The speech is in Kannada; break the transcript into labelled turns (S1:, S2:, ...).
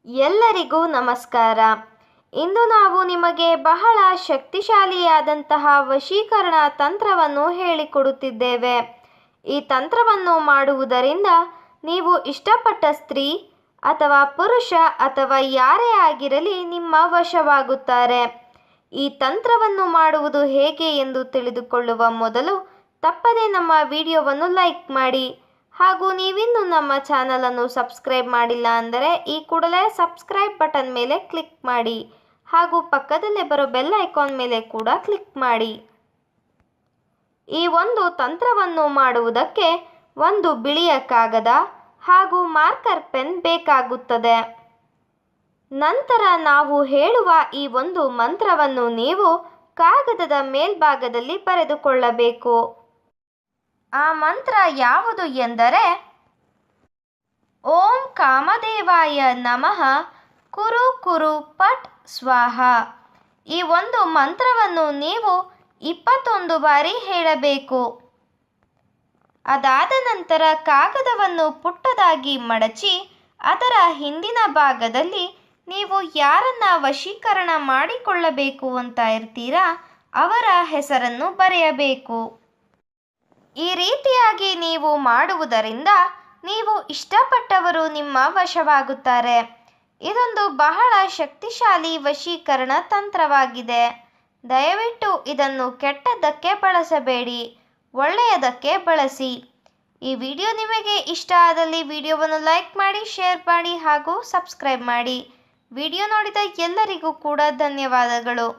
S1: ಎಲ್ಲರಿಗೂ ನಮಸ್ಕಾರ. ಇಂದು ನಾವು ನಿಮಗೆ ಬಹಳ ಶಕ್ತಿಶಾಲಿಯಾದಂತಹ ವಶೀಕರಣ ತಂತ್ರವನ್ನು ಹೇಳಿಕೊಡುತ್ತಿದ್ದೇವೆ. ಈ ತಂತ್ರವನ್ನು ಮಾಡುವುದರಿಂದ ನೀವು ಇಷ್ಟಪಟ್ಟ ಸ್ತ್ರೀ ಅಥವಾ ಪುರುಷ ಅಥವಾ ಯಾರೇ ಆಗಿರಲಿ ನಿಮ್ಮ ವಶವಾಗುತ್ತಾರೆ. ಈ ತಂತ್ರವನ್ನು ಮಾಡುವುದು ಹೇಗೆ ಎಂದು ತಿಳಿದುಕೊಳ್ಳುವ ಮೊದಲು ತಪ್ಪದೇ ನಮ್ಮ ವಿಡಿಯೋವನ್ನು ಲೈಕ್ ಮಾಡಿ. ಹಾಗೂ ನೀವಿನ್ನೂ ನಮ್ಮ ಚಾನಲನ್ನು ಸಬ್ಸ್ಕ್ರೈಬ್ ಮಾಡಿಲ್ಲ ಅಂದರೆ ಈ ಕೂಡಲೇ ಸಬ್ಸ್ಕ್ರೈಬ್ ಬಟನ್ ಮೇಲೆ ಕ್ಲಿಕ್ ಮಾಡಿ ಹಾಗೂ ಪಕ್ಕದಲ್ಲೇ ಬರೋ ಬೆಲ್ ಐಕಾನ್ ಮೇಲೆ ಕೂಡ ಕ್ಲಿಕ್ ಮಾಡಿ. ಈ ಒಂದು ತಂತ್ರವನ್ನು ಮಾಡುವುದಕ್ಕೆ ಒಂದು ಬಿಳಿಯ ಕಾಗದ ಹಾಗೂ ಮಾರ್ಕರ್ ಪೆನ್ ಬೇಕಾಗುತ್ತದೆ. ನಂತರ ನಾವು ಹೇಳುವ ಈ ಒಂದು ಮಂತ್ರವನ್ನು ನೀವು ಕಾಗದದ ಮೇಲ್ಭಾಗದಲ್ಲಿ ಬರೆದುಕೊಳ್ಳಬೇಕು. ಆ ಮಂತ್ರ ಯಾವುದು ಎಂದರೆ ಓಂ ಕಾಮದೇವಾಯ ನಮಃ ಕುರು ಕುರು ಪಟ್ ಸ್ವಾಹ. ಈ ಒಂದು ಮಂತ್ರವನ್ನು ನೀವು 21 ಬಾರಿ ಹೇಳಬೇಕು. ಅದಾದ ನಂತರ ಕಾಗದವನ್ನು ಪುಟ್ಟದಾಗಿ ಮಡಚಿ ಅದರ ಹಿಂದಿನ ಭಾಗದಲ್ಲಿ ನೀವು ಯಾರನ್ನ ವಶೀಕರಣ ಮಾಡಿಕೊಳ್ಳಬೇಕು ಅಂತ ಇರ್ತೀರಾ ಅವರ ಹೆಸರನ್ನು ಬರೆಯಬೇಕು. ಈ ರೀತಿಯಾಗಿ ನೀವು ಮಾಡುವುದರಿಂದ ನೀವು ಇಷ್ಟಪಟ್ಟವರು ನಿಮ್ಮ ವಶವಾಗುತ್ತಾರೆ. ಇದೊಂದು ಬಹಳ ಶಕ್ತಿಶಾಲಿ ವಶೀಕರಣ ತಂತ್ರವಾಗಿದೆ. ದಯವಿಟ್ಟು ಇದನ್ನು ಕೆಟ್ಟದ್ದಕ್ಕೆ ಬಳಸಬೇಡಿ, ಒಳ್ಳೆಯದಕ್ಕೆ ಬಳಸಿ. ಈ ವಿಡಿಯೋ ನಿಮಗೆ ಇಷ್ಟ ಆದಲ್ಲಿ ವಿಡಿಯೋವನ್ನು ಲೈಕ್ ಮಾಡಿ, ಶೇರ್ ಮಾಡಿ ಹಾಗೂ ಸಬ್ಸ್ಕ್ರೈಬ್ ಮಾಡಿ. ವಿಡಿಯೋ ನೋಡಿದ ಎಲ್ಲರಿಗೂ ಕೂಡ ಧನ್ಯವಾದಗಳು.